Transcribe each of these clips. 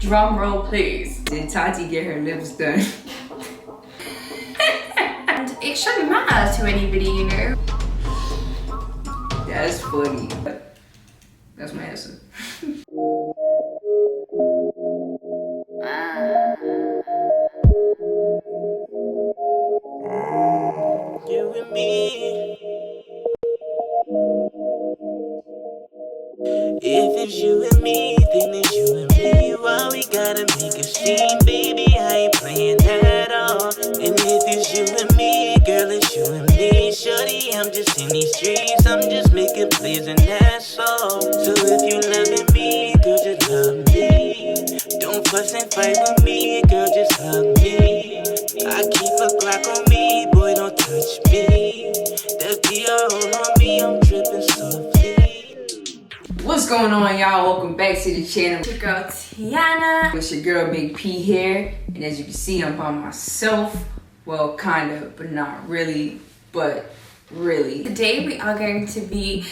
Drum roll, please. Did Tati get her lips done? And it shouldn't matter to anybody, you know. That's funny. That's my answer. You and me. If it's you and me, then it's you and me. Why we gotta make a scene, baby? I ain't playing at all. And if it's you and me, girl, it's you and me. Shorty, I'm just in these streets, I'm just making plays and that's all. So if you loving me, girl, just love me. Don't fuss and fight with me, girl, just hug me. I keep a Glock on me, boy, don't touch me. The PR on me, I'm tripping softly. What's going on, y'all? Welcome back to the channel. It's your girl Tiana. It's your girl Big P here, and as you can see, I'm by myself. Well, kind of, but not really, but really. Today we are going to be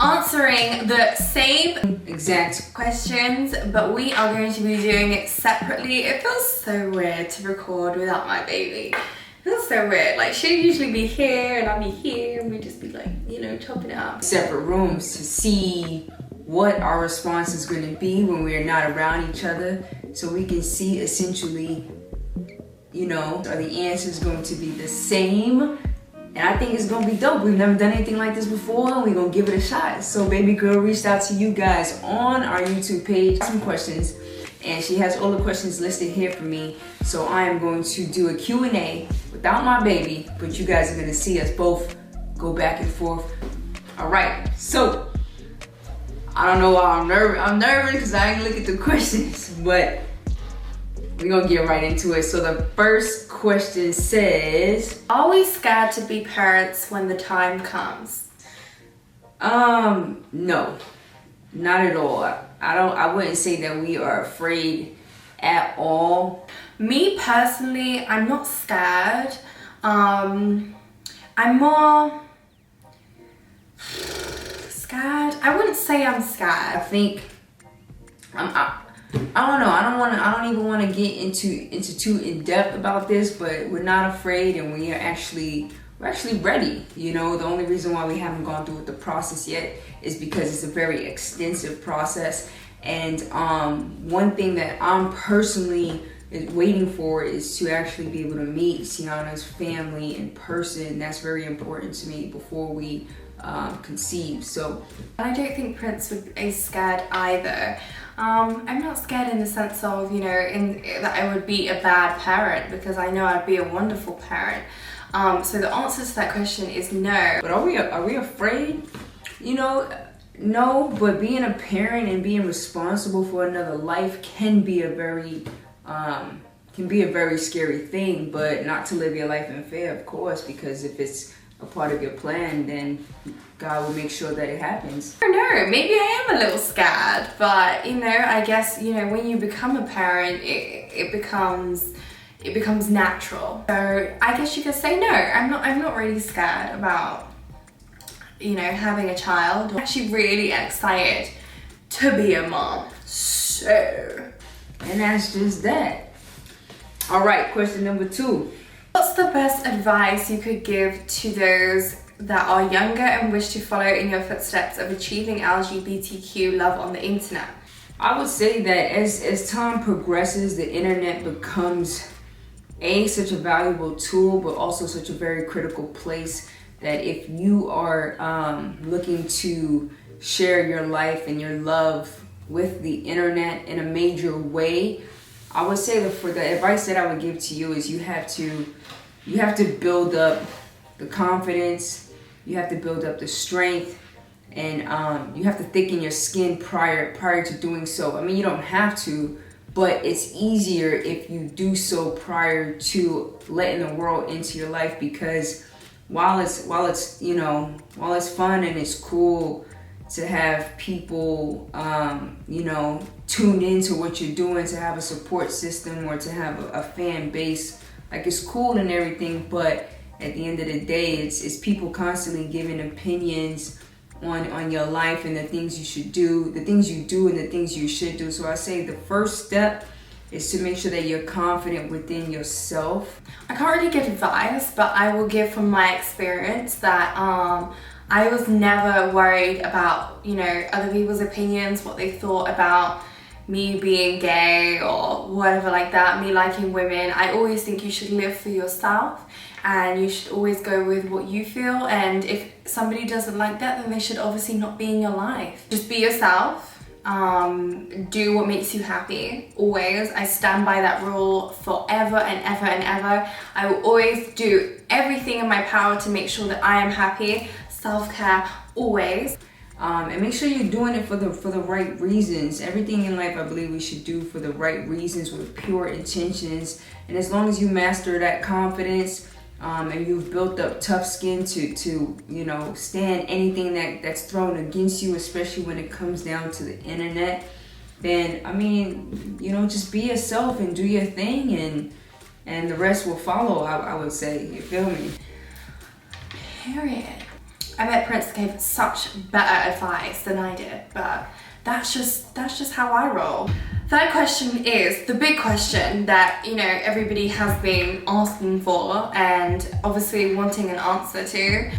answering the same exact questions, but we are going to be doing it separately. It feels so weird to record without my baby. It feels so weird. Like, she'd usually be here and I'd be here and we'd just be like, you know, chopping it up. Separate rooms to see what our response is going to be when we're not around each other, so we can see essentially, you know, are the answers going to be the same? And I think it's gonna be dope. We've never done anything like this before, and we're gonna give it a shot. So baby girl reached out to you guys on our YouTube page, some questions, and she has all the questions listed here for me. So I am going to do a Q&A without my baby, but you guys are gonna see us both go back and forth. All right, so I don't know why I'm nervous. I'm nervous because I ain't look at the questions, but we're gonna get right into it. So the first question says, are we scared to be parents when the time comes? No, not at all. I wouldn't say that we are afraid at all. Me personally, I'm not scared. I'm more scared. I wouldn't say I'm scared. I think I don't know. I don't even want to get into too in depth about this, but we're not afraid, and we're actually ready. You know, the only reason why we haven't gone through with the process yet is because it's a very extensive process. And one thing that I'm personally waiting for is to actually be able to meet Tiana's family in person. That's very important to me before we conceive. So I don't think Prince is scared either. I'm not scared in the sense of, you know, that I would be a bad parent, because I know I'd be a wonderful parent. So the answer to that question is no. But are we afraid? You know, no. But being a parent and being responsible for another life can be a very scary thing. But not to live your life in fear, of course, because if it's a part of your plan, then God will make sure that it happens. I don't know, maybe I am a little scared, but you know, I guess, you know, when you become a parent, it becomes natural. So I guess you could say no. I'm not really scared about, you know, having a child. I'm actually really excited to be a mom. So, and that's just that. All right, question number 2. What's the best advice you could give to those that are younger and wish to follow in your footsteps of achieving LGBTQ love on the internet? I would say that as time progresses, the internet becomes such a valuable tool, but also such a very critical place, that if you are looking to share your life and your love with the internet in a major way, I would say that for the advice that I would give to you is you have to build up the confidence, you have to build up the strength, and you have to thicken your skin prior to doing so. I mean, you don't have to, but it's easier if you do so prior to letting the world into your life, because while it's fun and it's cool to have people tuned into what you're doing, to have a support system or to have a fan base, like, it's cool and everything, but at the end of the day, it's people constantly giving opinions on your life and the things you should do, the things you do and the things you should do. So I say the first step is to make sure that you're confident within yourself. I can't really give advice, but I will give from my experience that I was never worried about, you know, other people's opinions, what they thought about me being gay or whatever like that, me liking women. I always think you should live for yourself and you should always go with what you feel, and if somebody doesn't like that, then they should obviously not be in your life. Just be yourself, do what makes you happy, always. I stand by that rule forever and ever and ever. I will always do everything in my power to make sure that I am happy. Self-care, always. And make sure you're doing it for the right reasons. Everything in life, I believe we should do for the right reasons with pure intentions. And as long as you master that confidence, and you've built up tough skin to you know, stand anything that's thrown against you, especially when it comes down to the internet, then I mean, you know, just be yourself and do your thing, and the rest will follow. I would say, you feel me? Period. I bet Prince gave such better advice than I did, but that's just how I roll. Third question is the big question that, you know, everybody has been asking for and obviously wanting an answer to.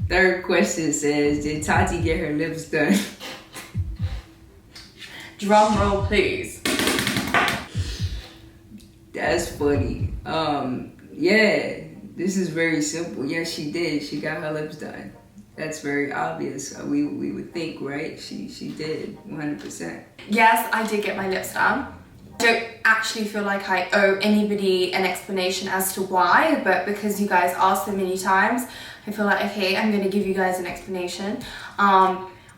Third question says, did Tati get her lips done? Drum roll, please. That's funny. Yeah, this is very simple. Yes, she did. She got her lips done. That's very obvious. We would think, right? She did, 100%. Yes, I did get my lips done. I don't actually feel like I owe anybody an explanation as to why, but because you guys asked so many times, I feel like, okay, I'm gonna give you guys an explanation.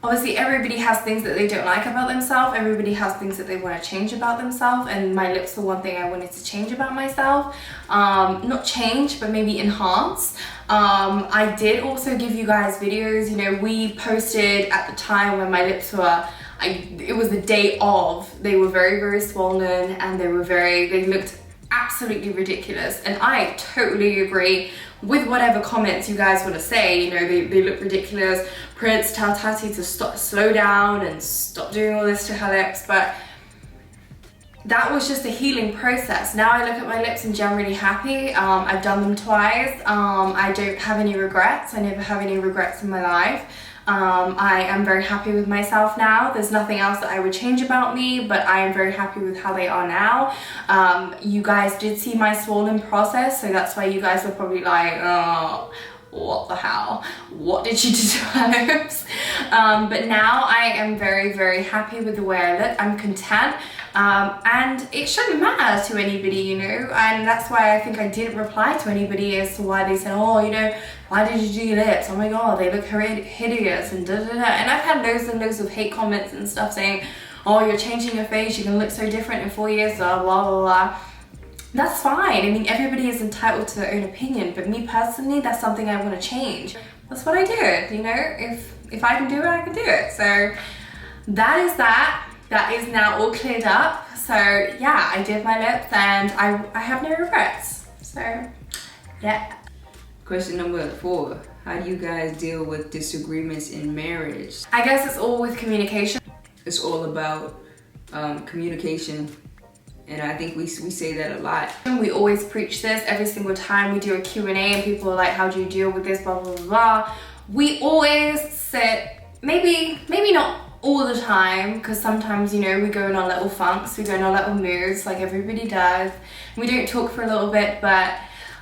Obviously, everybody has things that they don't like about themselves. Everybody has things that they want to change about themselves, and my lips were one thing I wanted to change about myself. Not change, but maybe enhance. I did also give you guys videos. You know, we posted at the time when my lips were, it was the day of. They were very, very swollen, and they looked absolutely ridiculous. And I totally agree with whatever comments you guys want to say. You know, they look ridiculous. Prince, tell Tati to slow down and stop doing all this to her lips. But that was just a healing process. Now I look at my lips and generally happy. I've done them twice. I don't have any regrets. I never have any regrets in my life. I am very happy with myself now. There's nothing else that I would change about me, but I am very happy with how they are now. You guys did see my swollen process, so that's why you guys were probably like, oh, what the hell? What did you do to my lips? But now I am very, very happy with the way I look. I'm content. And it shouldn't matter to anybody, you know, and that's why I think I didn't reply to anybody as to why they said, oh, you know, why did you do your lips? Oh my god, they look hideous and da da da. And I've had loads and loads of hate comments and stuff saying, oh, you're changing your face, you can look so different in 4 years, blah blah blah. That's fine. I mean, everybody is entitled to their own opinion, but me personally, that's something I want to change. That's what I did, you know, if I can do it, I can do it. So that is that. That is now all cleared up. So yeah, I did my lips and I have no regrets. So yeah. Question number 4. How do you guys deal with disagreements in marriage? I guess it's all with communication. It's all about communication. And I think we say that a lot. We always preach this every single time we do a Q&A and people are like, how do you deal with this, blah, blah, blah, blah. We always sit, maybe not all the time, because sometimes, you know, we go in our little funks, we go in our little moods like everybody does. We don't talk for a little bit, but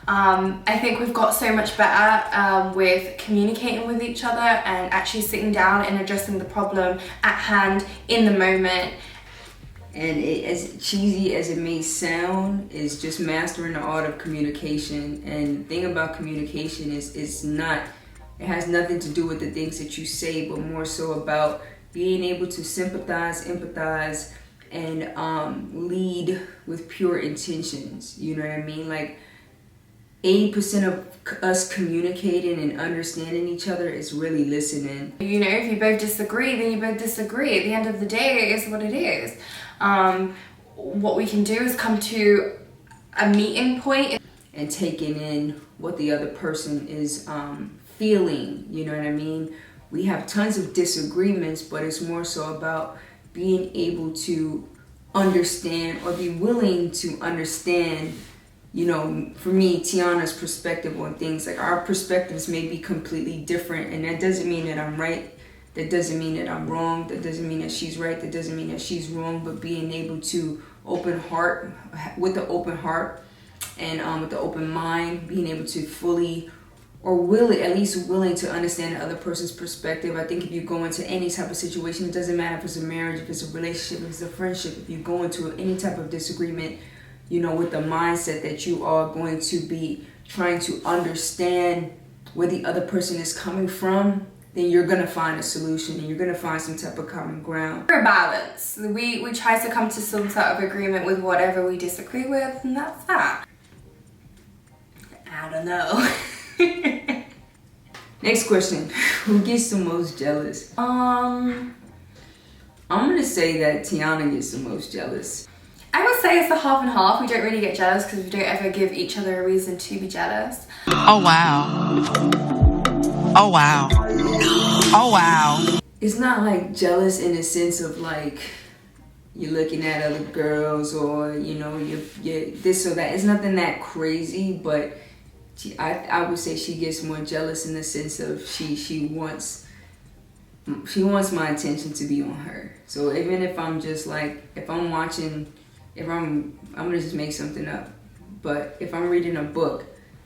I think we've got so much better with communicating with each other and actually sitting down and addressing the problem at hand in the moment. And as cheesy as it may sound, is just mastering the art of communication. And the thing about communication is it has nothing to do with the things that you say, but more so about being able to sympathize, empathize, and lead with pure intentions. You know what I mean? Like 80% of us communicating and understanding each other is really listening. You know, if you both disagree, then you both disagree. At the end of the day, it is what it is. What we can do is come to a meeting point and taking in what the other person is feeling, you know what I mean? We have tons of disagreements, but it's more so about being able to understand or be willing to understand, you know, for me, Tiana's perspective on things. Like, our perspectives may be completely different, and that doesn't mean that I'm right. That doesn't mean that I'm wrong. That doesn't mean that she's right. That doesn't mean that she's wrong. But being able to with the open heart and with the open mind, being able to fully or at least willing to understand the other person's perspective. I think if you go into any type of situation, it doesn't matter if it's a marriage, if it's a relationship, if it's a friendship, if you go into any type of disagreement, you know, with the mindset that you are going to be trying to understand where the other person is coming from, then you're going to find a solution and you're going to find some type of common ground. For a balance. We try to come to some sort of agreement with whatever we disagree with, and that's that. I don't know. Next question. Who gets the most jealous? I'm gonna say that Tiana gets the most jealous. I would say it's a half and half. We don't really get jealous because we don't ever give each other a reason to be jealous. Oh wow. Oh wow. Oh wow. It's not like jealous in the sense of like you're looking at other girls or, you know, you're this or that. It's nothing that crazy, but I would say she gets more jealous in the sense of she wants my attention to be on her. So even if I'm just like, I'm gonna just make something up, but if I'm reading a book,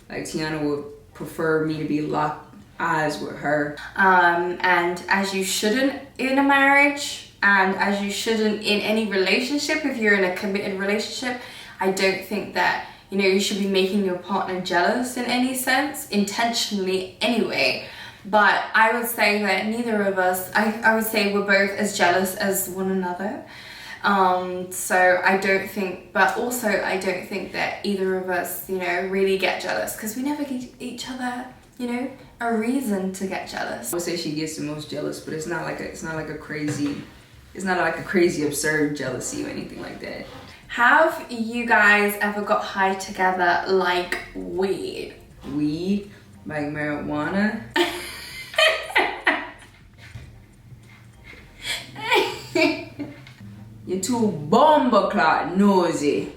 like Tiana would prefer me to be locked eyes with her. And as you shouldn't in a marriage, and as you shouldn't in any relationship, if you're in a committed relationship, I don't think that, you know, you should be making your partner jealous in any sense, intentionally anyway. But I would say that neither of us, I would say we're both as jealous as one another. So I don't think that either of us, you know, really get jealous because we never give each other, you know, a reason to get jealous. I would say she gets the most jealous, but it's not like a crazy absurd jealousy or anything like that. Have you guys ever got high together like weed? Weed? Like marijuana? You're too bomber clot nosy.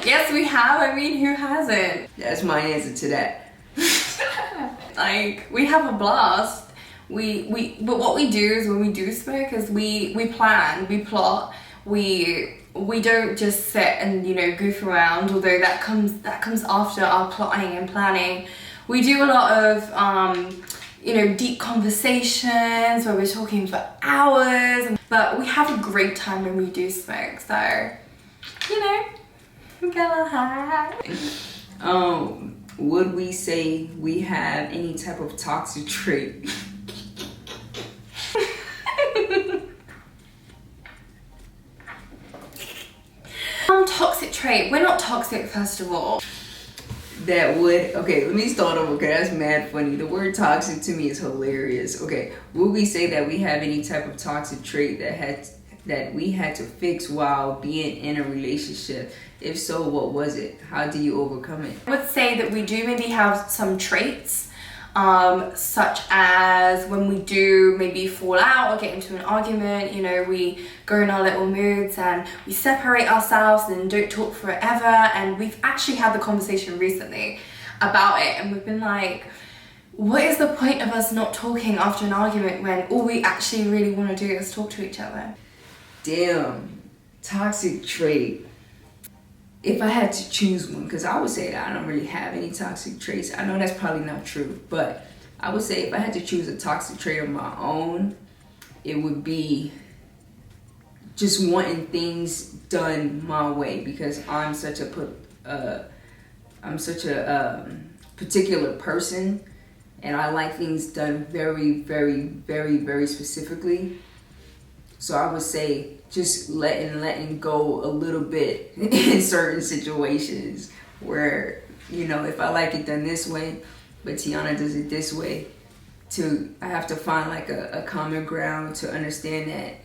Yes, we have. I mean, who hasn't? That's my answer to that. Like, we have a blast. But what we do is when we do smoke is we plan, we plot. We don't just sit and, you know, goof around, although that comes after our plotting and planning. We do a lot of you know, deep conversations where we're talking for hours, but we have a great time when we do smoke, so, you know, we get a little high. Would we say we have any type of toxic trait? Toxic trait. We're not toxic, first of all. Okay, let me start over, okay, that's mad funny. The word toxic to me is hilarious. Okay, would we say that we have any type of toxic trait that we had to fix while being in a relationship? If so, what was it? How do you overcome it? I would say that we do maybe have some traits, such as when we do maybe fall out or get into an argument, you know, we go in our little moods and we separate ourselves and don't talk forever. And we've actually had the conversation recently about it, and we've been like, what is the point of us not talking after an argument when all we actually really want to do is talk to each other? Damn, toxic trait. If I had to choose one, because I would say that I don't really have any toxic traits. I know that's probably not true, but I would say if I had to choose a toxic trait of my own, it would be just wanting things done my way, because I'm such a particular person, and I like things done very, very, very, very specifically. So I would say just letting go a little bit in certain situations where, you know, if I like it done this way, but Tiana does it this way, I have to find like a common ground to understand that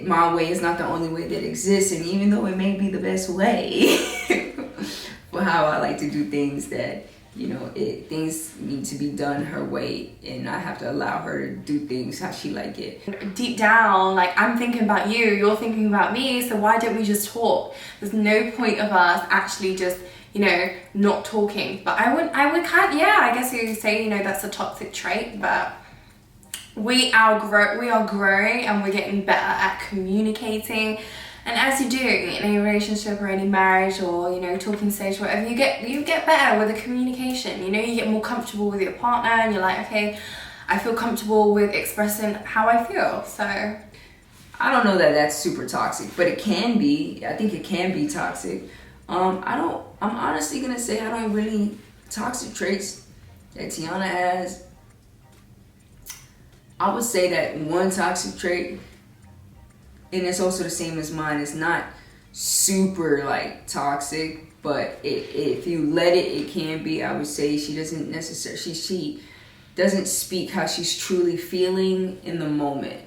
my way is not the only way that exists, and even though it may be the best way for how I like to do things, that you know, things need to be done her way, and I have to allow her to do things how she like it. Deep down, like, I'm thinking about you, you're thinking about me, so why don't we just talk? There's no point of us actually just, you know, not talking. But I would kind, yeah, I guess you could say, you know, that's a toxic trait, but we are growing and we're getting better at communicating. And as you do in any relationship or any marriage or, you know, talking stage, whatever, you get better with the communication. You know, you get more comfortable with your partner, and you're like, okay, I feel comfortable with expressing how I feel. So I don't know that that's super toxic, but it can be. I think it can be toxic. I'm honestly gonna say I don't really toxic traits that Tiana has. I would say that one toxic trait, and it's also the same as mine, it's not super like toxic, but if you let it, it can be. I would say she doesn't necessarily, she doesn't speak how she's truly feeling in the moment.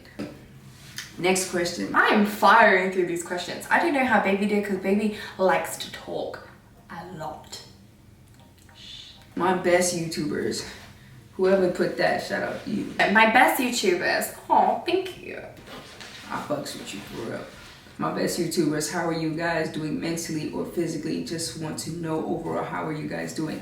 Next question. I am firing through these questions. I don't know how baby did, because baby likes to talk a lot. My best YouTubers. Whoever put that, shout out to you. My best YouTubers. Oh, thank you. I fucks with you for real. My best YouTubers, how are you guys doing mentally or physically? Just want to know overall, how are you guys doing?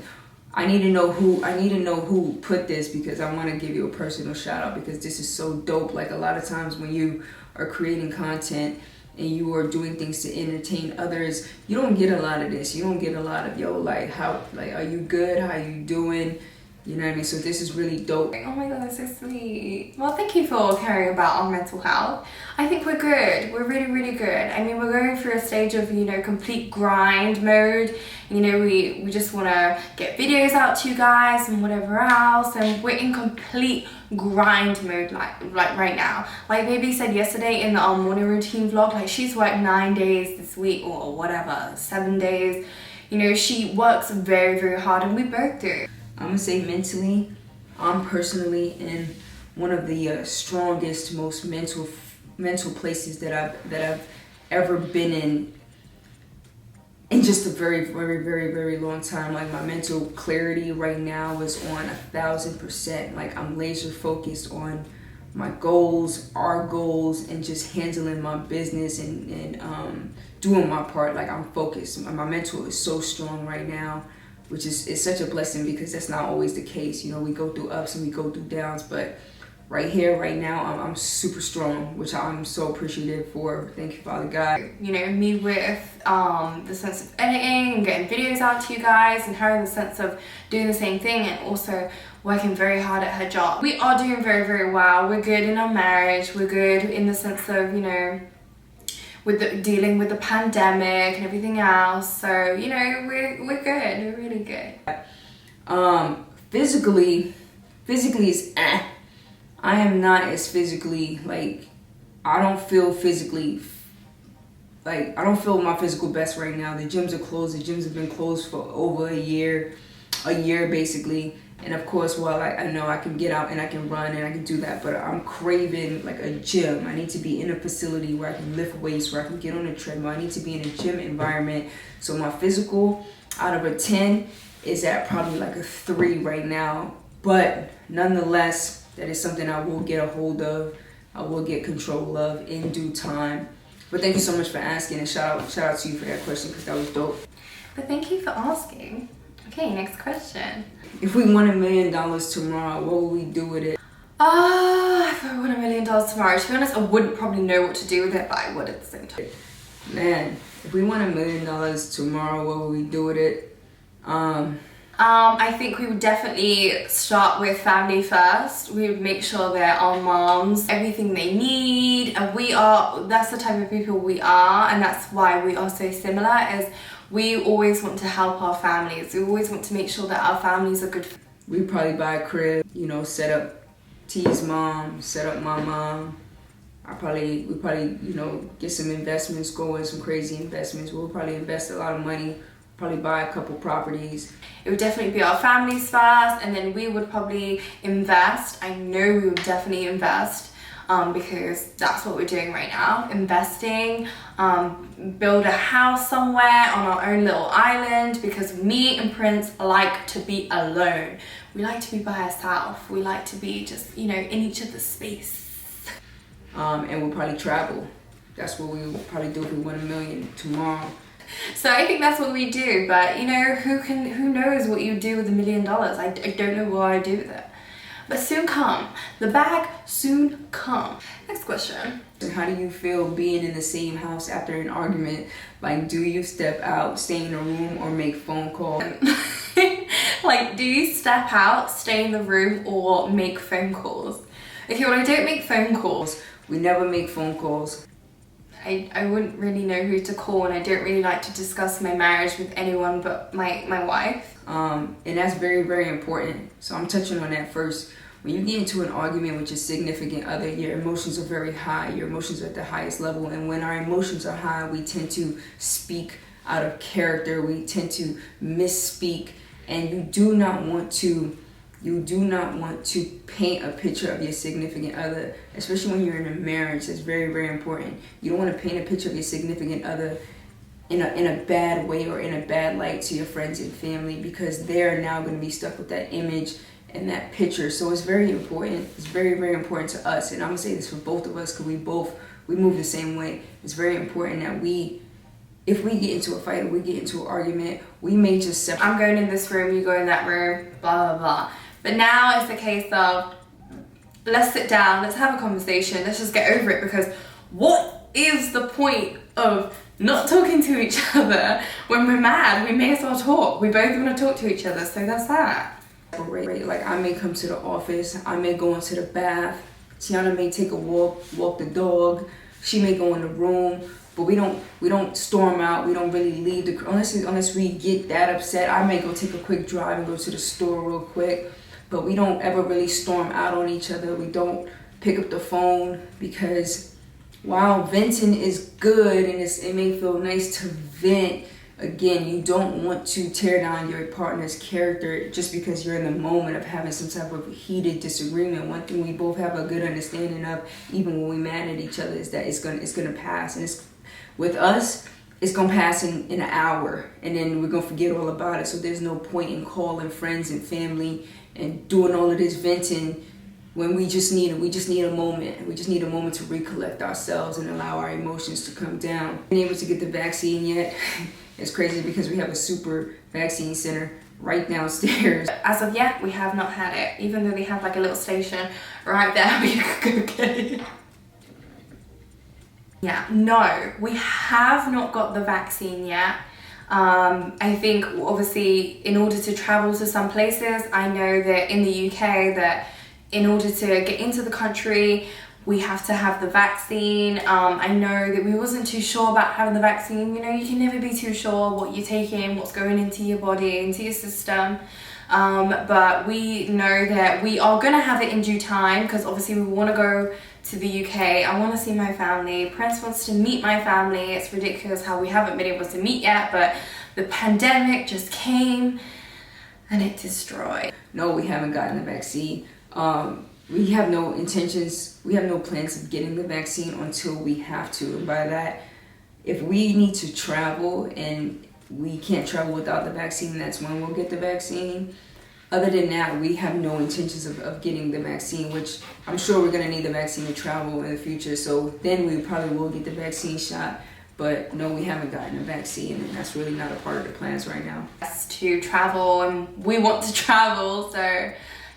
I need to know who put this, because I want to give you a personal shout out, because this is so dope. Like, a lot of times when you are creating content and you are doing things to entertain others, you don't get a lot of this. You don't get a lot of, yo, like, how, like, are you good? How you doing? You know what I mean? So this is really dope. Oh my god, that's so sweet. Well, thank you for caring about our mental health. I think we're good. We're really, really good. I mean, we're going through a stage of, you know, complete grind mode. You know, we just want to get videos out to you guys and whatever else. And we're in complete grind mode like right now. Like baby said yesterday in the morning routine vlog, like, she's worked 9 days this week or whatever, 7 days. You know, she works very, very hard, and we both do. I'm gonna say mentally, I'm personally in one of the strongest, most mental places that I've ever been in just a very, very, very, very long time. Like, my mental clarity right now is on 1,000%. Like, I'm laser focused on my goals, our goals, and just handling my business and doing my part. Like, I'm focused. My mental is so strong right now, which is such a blessing, because that's not always the case. You know, we go through ups and we go through downs, but right here, right now, I'm super strong, which I'm so appreciative for. Thank you, Father God. You know, me with the sense of editing and getting videos out to you guys, and her in the sense of doing the same thing and also working very hard at her job. We are doing very, very well. We're good in our marriage. We're good in the sense of, you know, with dealing with the pandemic and everything else. So, you know, we're good. We're really good. Physically is I am not as physically, like, I don't feel my physical best right now. The gyms are closed. The gyms have been closed for over a year basically. And of course, while I know I can get out and I can run and I can do that, but I'm craving like a gym. I need to be in a facility where I can lift weights, where I can get on a treadmill. I need to be in a gym environment. So my physical out of a 10 is at probably like a 3 right now. But nonetheless, that is something I will get a hold of. I will get control of in due time. But thank you so much for asking, and shout out to you for that question, because that was dope. But thank you for asking. Okay, next question. If we won $1 million tomorrow, what would we do with it? If I won $1 million tomorrow, to be honest, I wouldn't probably know what to do with it, but I would at the same time. Man, if we won $1 million tomorrow, what would we do with it? I think we would definitely start with family first. We would make sure that our moms, everything they need, and that's the type of people we are, and that's why we are so similar, is we always want to help our families. We always want to make sure that our families are good. We'd probably buy a crib, you know, set up T's mom, set up my mom. We probably, you know, get some investments going, some crazy investments. We'll probably invest a lot of money, probably buy a couple properties. It would definitely be our families first, and then we would probably invest. I know we would definitely invest. because that's what we're doing right now, investing, build a house somewhere on our own little island, because me and Prince like to be alone. We like to be by ourselves. We like to be just, you know, in each other's space. And we'll probably travel. That's what we will probably do if we win $1 million tomorrow. So I think that's what we do, but you know, who knows what you do with $1 million? I don't know what I do with it. But soon come. The bag soon come. Next question. How do you feel being in the same house after an argument? Like, do you step out, stay in the room, or make phone calls? Like, do you step out, stay in the room, or make phone calls? Okay, well, I don't make phone calls. We never make phone calls. I wouldn't really know who to call, and I don't really like to discuss my marriage with anyone but my wife. And that's very, very important. So I'm touching on that first. When you get into an argument with your significant other, your emotions are very high. Your emotions are at the highest level. And when our emotions are high, we tend to speak out of character. We tend to misspeak. And you do not want to paint a picture of your significant other, especially when you're in a marriage. It's very, very important. You don't want to paint a picture of your significant other in a bad way or in a bad light to your friends and family, because they're now going to be stuck with that image and that picture. So it's very important. It's very, very important to us. And I'm going to say this for both of us, because we move the same way. It's very important that if we get into a fight or we get into an argument, we may just separate. I'm going in this room, you go in that room, blah, blah, blah. But now it's a case of, let's sit down, let's have a conversation, let's just get over it, because what is the point of not talking to each other when we're mad? We may as well talk. We both want to talk to each other, so that's that. Like, I may come to the office, I may go into the bath, Tiana may take a walk the dog, she may go in the room, but we don't storm out. We don't really leave unless we get that upset. I may go take a quick drive and go to the store real quick, but we don't ever really storm out on each other. We don't pick up the phone, because while venting is good and it may feel nice to vent, again, you don't want to tear down your partner's character just because you're in the moment of having some type of heated disagreement. One thing we both have a good understanding of, even when we're mad at each other, is that it's gonna pass. And with us, it's gonna pass in an hour, and then we're gonna forget all about it. So there's no point in calling friends and family and doing all of this venting when we just need a moment. We just need a moment to recollect ourselves and allow our emotions to come down. Been able to get the vaccine yet? It's crazy because we have a super vaccine center right downstairs. As of yet, we have not had it, even though they have like a little station right there where you could go get it. Yeah, no, we have not got the vaccine yet. I think obviously in order to travel to some places, I know that in the UK that in order to get into the country, we have to have the vaccine. I know that we wasn't too sure about having the vaccine. You know, you can never be too sure what you're taking, what's going into your body, into your system. But we know that we are gonna have it in due time, because obviously we wanna go to the UK. I wanna see my family. Prince wants to meet my family. It's ridiculous how we haven't been able to meet yet, but the pandemic just came and it destroyed. No, we haven't gotten the vaccine. We have no intentions, we have no plans of getting the vaccine until we have to. And by that, if we need to travel and we can't travel without the vaccine, that's when we'll get the vaccine. Other than that, we have no intentions of getting the vaccine, which I'm sure we're gonna need the vaccine to travel in the future. So then we probably will get the vaccine shot. But no, we haven't gotten a vaccine, and that's really not a part of the plans right now. Yes, to travel, and we want to travel, so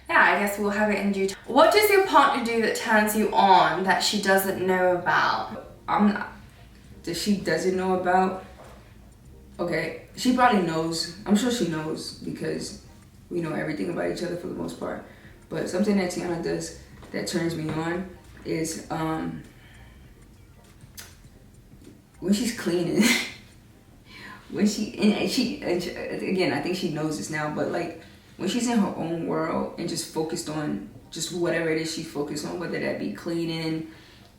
yeah, I guess we'll have it in due time. What does your partner do that turns you on that she doesn't know about? That she doesn't know about? Okay, she probably knows. I'm sure she knows, because we know everything about each other for the most part. But something that Tiana does that turns me on is when she's cleaning. Again, I think she knows this now, but like when she's in her own world and just focused on just whatever it is she's focused on, whether that be cleaning,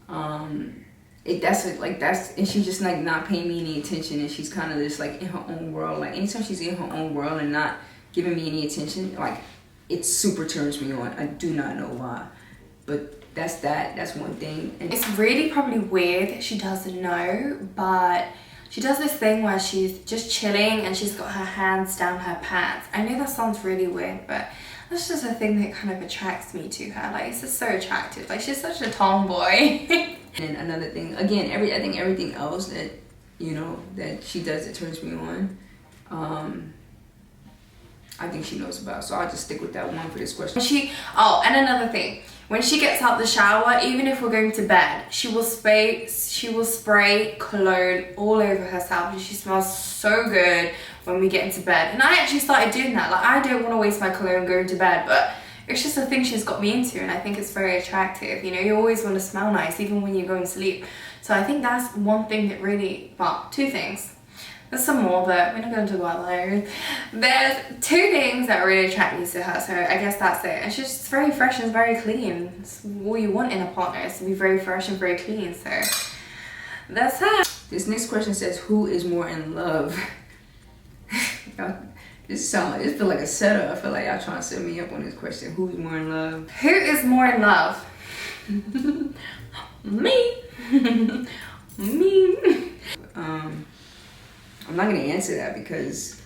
and she's just like not paying me any attention, and she's kind of just like in her own world. Like anytime she's in her own world and not giving me any attention, like it super turns me on. I do not know why, but that's one thing. And it's really probably weird that she doesn't know, but she does this thing where she's just chilling and she's got her hands down her pants. I know that sounds really weird, but that's just a thing that kind of attracts me to her. Like, it's just so attractive. Like, she's such a tomboy. And another thing, again, I think everything else that, you know, that she does that turns me on, I think she knows about. So I'll just stick with that one for this question. And another thing, when she gets out the shower, even if we're going to bed, she will spray cologne all over herself, and she smells so good when we get into bed. And I actually started doing that. Like, I don't want to waste my cologne going to bed, but it's just a thing she's got me into, and I think it's very attractive. You know, you always want to smell nice, even when you're going to sleep. So I think that's one thing that really, well, two things. There's some more, but we're not going to talk about those. There's two things that really attract me to her, so I guess that's it. And she's just very fresh and very clean. It's all you want in a partner, is to be very fresh and very clean, so that's her. This next question says, who is more in love? This feel like a setup. I feel like y'all trying to set me up on this question. Who's more in love? Who is more in love? Me. Me. I'm not gonna answer that because,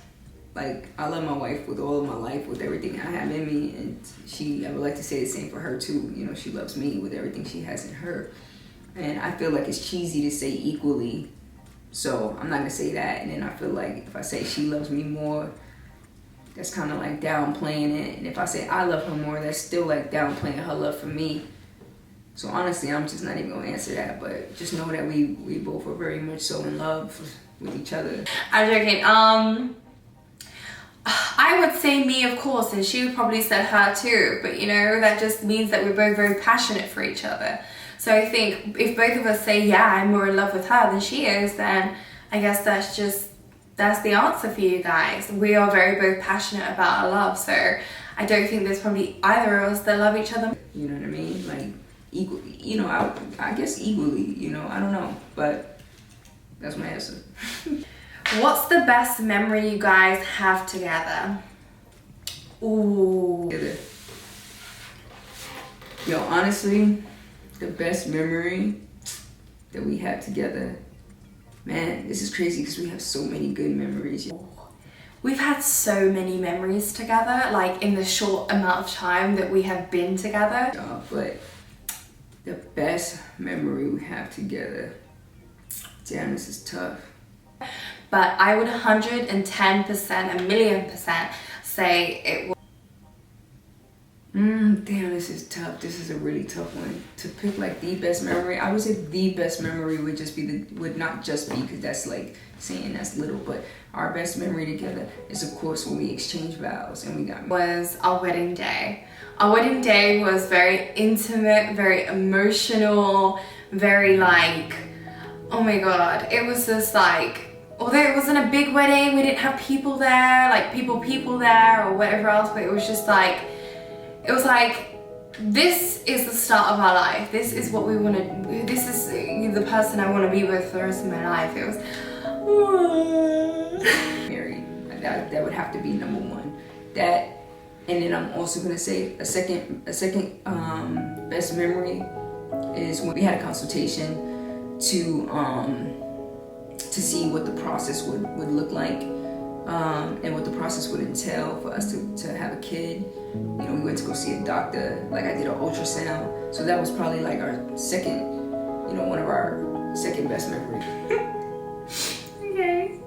like, I love my wife with all of my life, with everything I have in me, and I would like to say the same for her too. You know, she loves me with everything she has in her, and I feel like it's cheesy to say equally, so I'm not gonna say that. And then I feel like if I say she loves me more, that's kind of like downplaying it, and if I say I love her more, that's still like downplaying her love for me. So honestly, I'm just not even gonna answer that, but just know that we both are very much so in love with each other. I'm joking. I would say me, of course, and she would probably say her too, but you know, that just means that we're both very passionate for each other. So I think if both of us say, yeah, I'm more in love with her than she is, then I guess that's the answer for you guys. We are very both passionate about our love, so I don't think there's probably either of us that love each other. You know what I mean? Like, equal, you know, I guess equally, you know, I don't know, but that's my answer. What's the best memory you guys have together? Ooh. Yo, honestly, the best memory that we have together, man, this is crazy because we have so many good memories. We've had so many memories together, like in the short amount of time that we have been together. But the best memory we have together, damn, this is tough. But I would 110%, a million percent say it was. Damn, this is tough. This is a really tough one. To pick like the best memory, I would say the best memory would not just be, because that's like saying that's little, but our best memory together is of course when we exchanged vows and we got married. Was our wedding day. Our wedding day was very intimate, very emotional, very like, oh my god, it was just like, although it wasn't a big wedding, we didn't have people there, like people there or whatever else, but it was just like, it was like, this is the start of our life. This is what we want to, this is the person I want to be with for the rest of my life. It was, married. That would have to be number one. That, and then I'm also gonna say a second best memory is when we had a consultation to see what the process would look like, and what the process would entail for us to have a kid. You know, we went to go see a doctor, like I did an ultrasound, so that was probably like our second, you know, one of our second best memories. Okay.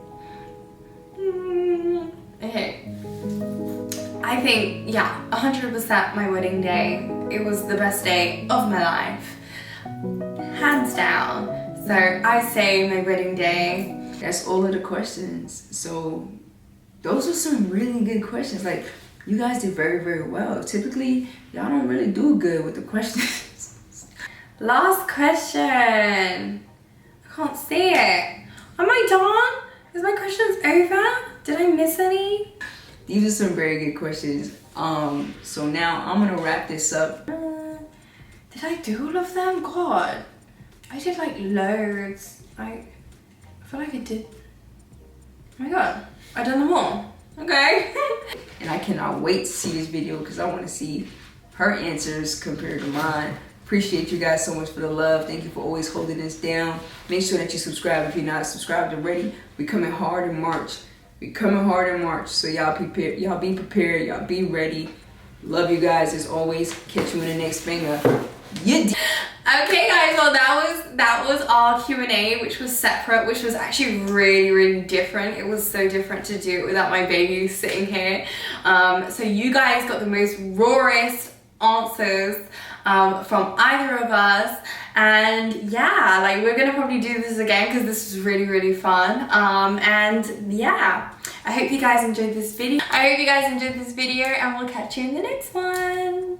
Okay. I think, yeah, 100% my wedding day. It was the best day of my life. Hands down. So I say my wedding day. That's all of the questions. So those are some really good questions. Like, you guys did very, very well. Typically, y'all don't really do good with the questions. Last question. I can't see it. Am I done? Is my questions over? Did I miss any? These are some very good questions. So now I'm gonna wrap this up. Did I do all of them? God, I did like loads. I feel like I did. Oh my god, I done them all. Okay. And I cannot wait to see this video because I want to see her answers compared to mine. Appreciate you guys so much for the love. Thank you for always holding us down. Make sure that you subscribe if you're not subscribed already. We coming hard in March. We coming hard in March. So y'all prepare. Y'all be prepared. Y'all be ready. Love you guys as always. Catch you in the next banger. Okay guys, well that was our Q&A, which was separate, which was actually really different. It was so different to do it without my baby sitting here. So you guys got the most rawest answers from either of us, and yeah, like we're gonna probably do this again because this was really fun. And yeah, I hope you guys enjoyed this video. And we'll catch you in the next one.